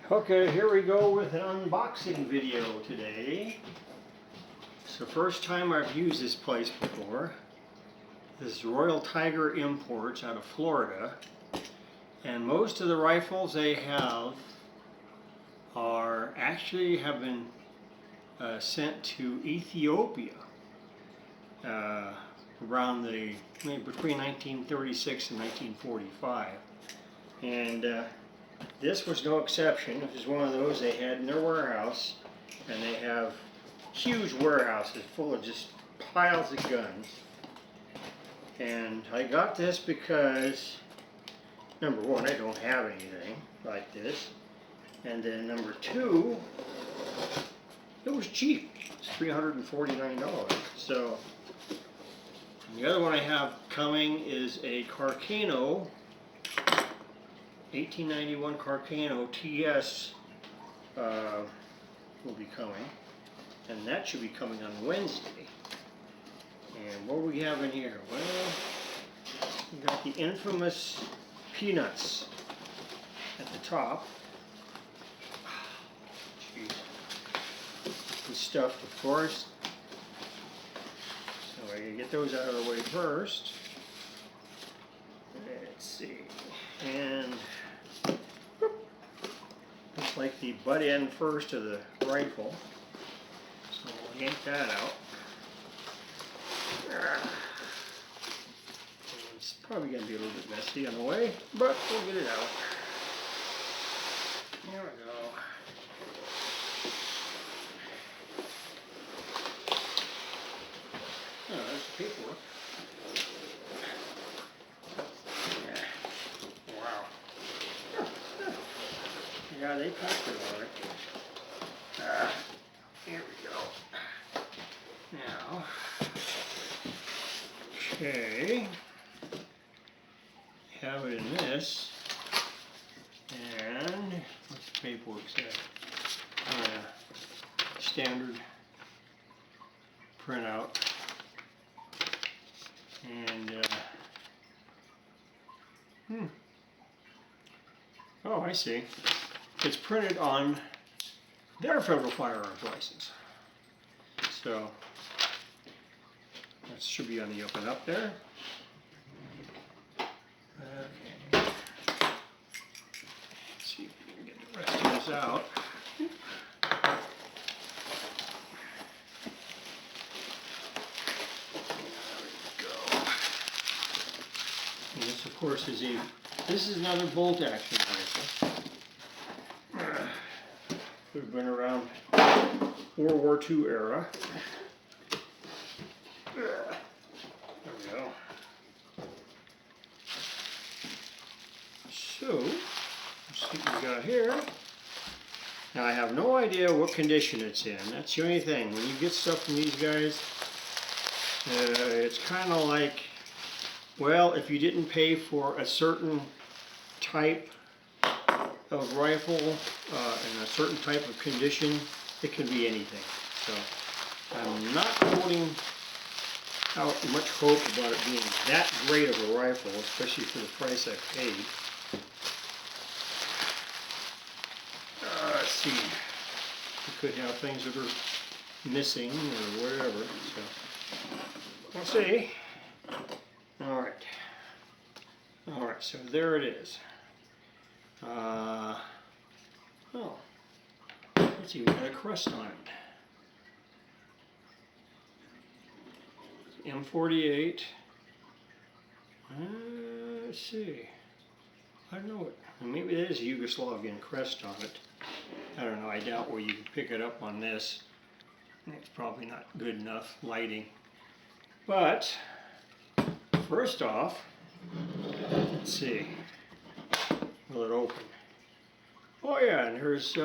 Okay, here we go with an unboxing video today. It's the first time I've used this place before. This is Royal Tiger Imports out of Florida. And most of the rifles they have have been sent to Ethiopia around between 1936 and 1945. And this was no exception. This is one of those they had in their warehouse, and they have huge warehouses full of just piles of guns. And I got this because, number one, I don't have anything like this, and then number two, it was cheap. It's $349. So the other one I have coming is a Carcano 1891 Carcano TS will be coming, and that should be coming on Wednesday. And what do we have in here? Well, we got the infamous peanuts at the top. Jeez. The stuff, of course. So I gotta get those out of the way first. Let's see. And looks like the butt end first of the rifle. So we'll yank that out. It's probably going to be a little bit messy on the way, but we'll get it out. There we go. Oh, there's the paperwork. Yeah, they packed it on it. Here we go. Now, okay, have it in this, and what's the paperwork say? Standard printout, and oh, I see. It's printed on their federal firearms license. So that should be on the up and up there. Okay. Let's see if we can get the rest of this out. There we go. And this, of course, this is another bolt action rifle. Could have been around World War II era. There we go. So, let's see what we got here. Now I have no idea what condition it's in. That's the only thing. When you get stuff from these guys, it's kind of like, well, if you didn't pay for a certain type of rifle in a certain type of condition, it can be anything. So I'm not holding out much hope about it being that great of a rifle, especially for the price I paid. Let's see. We could have things that are missing or whatever. So we'll see. All right. All right. So there it is. Oh, it's even got a crest on it. M48. Let's see. I don't know what. Maybe there is a Yugoslavian crest on it. I don't know. I doubt where you can pick it up on this. It's probably not good enough lighting. But first off, let's see. Will it open? Oh yeah, and here's,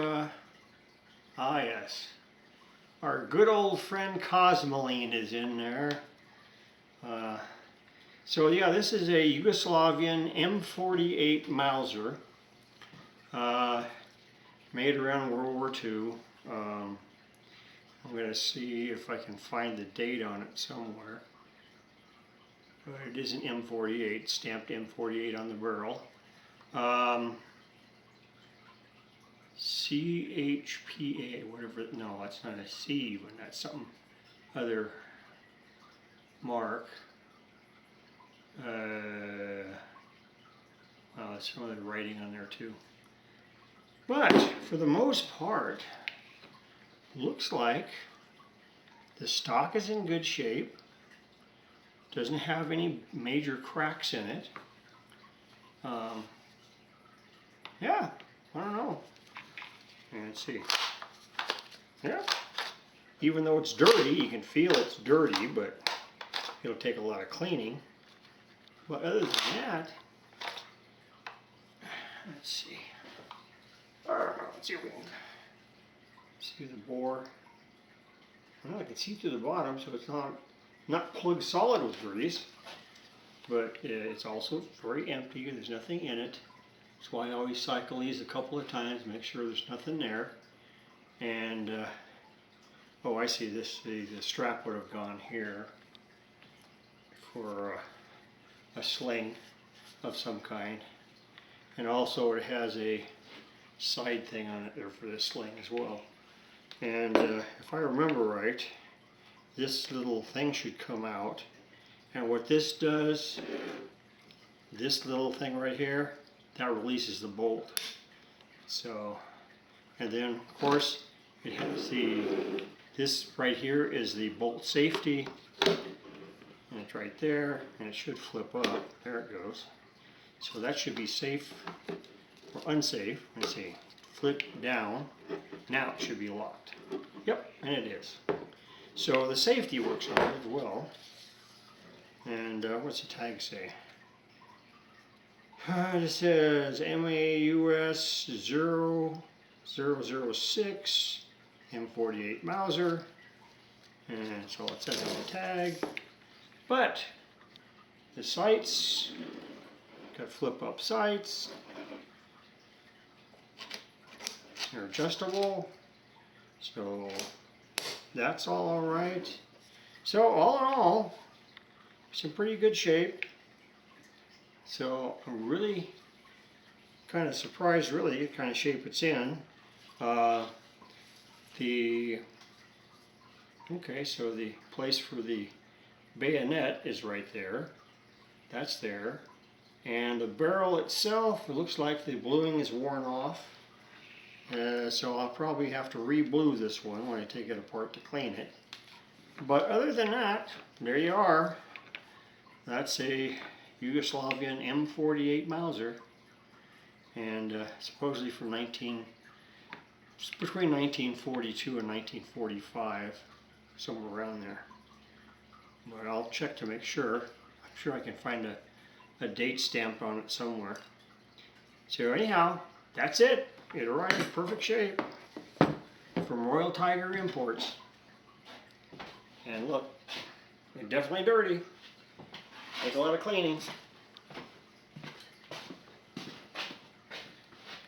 yes. Our good old friend Cosmoline is in there. So yeah, this is a Yugoslavian M48 Mauser. Made around World War II. I'm going to see if I can find the date on it somewhere. But it is an M48, stamped M48 on the barrel. CHPA, whatever, no, that's not a C, but that's some other mark. Well, there's some other writing on there too. But for the most part, looks like the stock is in good shape. Doesn't have any major cracks in it. Yeah, I don't know. Let's see. Yeah, even though it's dirty, you can feel it's dirty, but it'll take a lot of cleaning. But other than that, let's see. Let's see if we can see the bore. Well, I can see through the bottom, so it's not plugged solid with grease, but it's also very empty. There's nothing in it. That's why I always cycle these a couple of times, make sure there's nothing there. And oh, I see this. The strap would have gone here for a sling of some kind, and also it has a side thing on it there for this sling as well. And if I remember right, this little thing should come out, and what this does, this little thing right here, that releases the bolt. So, and then of course it has this right here is the bolt safety, and it's right there, and it should flip up. There it goes. So that should be safe or unsafe. Let's see, flip down. Now it should be locked. Yep, and it is. So the safety works on it as well. And what's the tag say? It says MAUS 0006 M48 Mauser, and that's all it says on the tag. But the sights got flip-up sights. They're adjustable, so that's all right. So all in all, it's in pretty good shape. So I'm really kind of surprised, really, the kind of shape it's in. Okay, so the place for the bayonet is right there. That's there. And the barrel itself, it looks like the bluing is worn off. So I'll probably have to re-blue this one when I take it apart to clean it. But other than that, there you are. That's a Yugoslavian M48 Mauser, and supposedly from between 1942 and 1945, somewhere around there. But I'll check to make sure. I'm sure I can find a date stamp on it somewhere. So anyhow, that's it. It arrived in perfect shape from Royal Tiger Imports. And look, they're definitely dirty. Take a lot of cleaning.